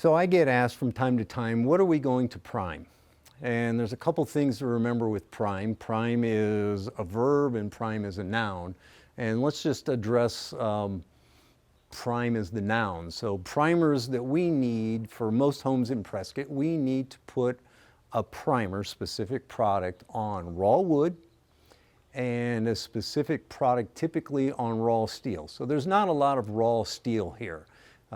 So I get asked from time to time, what are we going to prime? And there's a couple things to remember with prime. Prime is a verb and prime is a noun. And let's just address prime as the noun. So primers that we need for most homes in Prescott, we need to put a primer, specific product, on raw wood and a specific product typically on raw steel. So there's not a lot of raw steel here.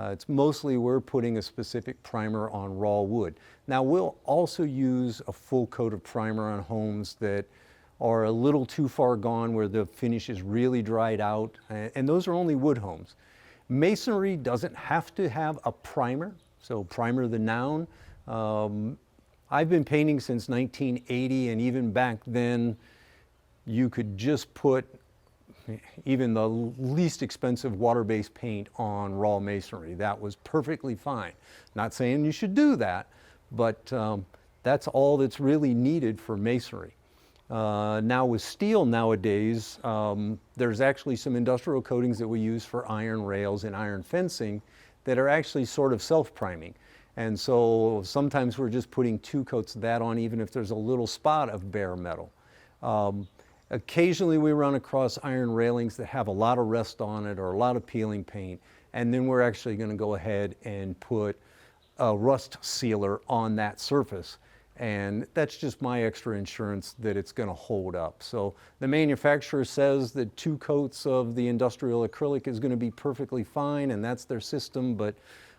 It's mostly we're putting a specific primer on raw wood. Now we'll also use a full coat of primer on homes that are a little too far gone where the finish is really dried out, and those are only wood homes. Masonry doesn't have to have a primer, so primer the noun. I've been painting since 1980, and even back then you could just put even the least expensive water-based paint on raw masonry. That was perfectly fine. Not saying you should do that, but that's all that's really needed for masonry. Now with steel nowadays, there's actually some industrial coatings that we use for iron rails and iron fencing that are actually sort of self-priming. And so sometimes we're just putting 2 coats of that on, even if there's a little spot of bare metal. Occasionally we run across iron railings that have a lot of rust on it or a lot of peeling paint, and then we're actually going to go ahead and put a rust sealer on that surface. And that's just my extra insurance that it's going to hold up. So the manufacturer says that 2 coats of the industrial acrylic is going to be perfectly fine, and that's their system, but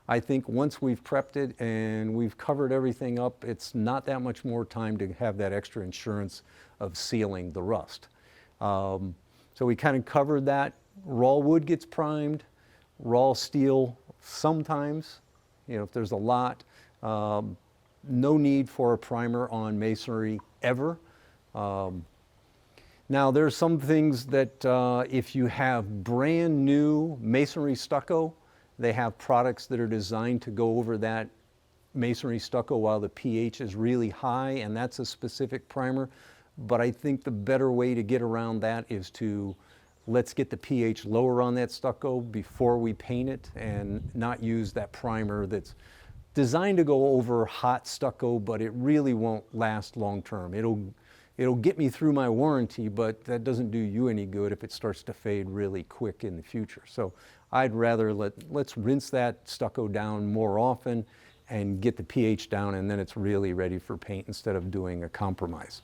I think once we've prepped it and we've covered everything up, it's not that much more time to have that extra insurance of sealing the rust. So we kind of covered that. Raw wood gets primed, raw steel sometimes, if there's a lot. No need for a primer on masonry ever. Now there's some things that if you have brand new masonry stucco, they have products that are designed to go over that masonry stucco while the pH is really high, and that's a specific primer. But I think the better way to get around that is to let's get the pH lower on that stucco before we paint it, and not use that primer that's designed to go over hot stucco, but it really won't last long term. It'll get me through my warranty, but that doesn't do you any good if it starts to fade really quick in the future. So I'd rather let's rinse that stucco down more often and get the pH down, and then it's really ready for paint instead of doing a compromise.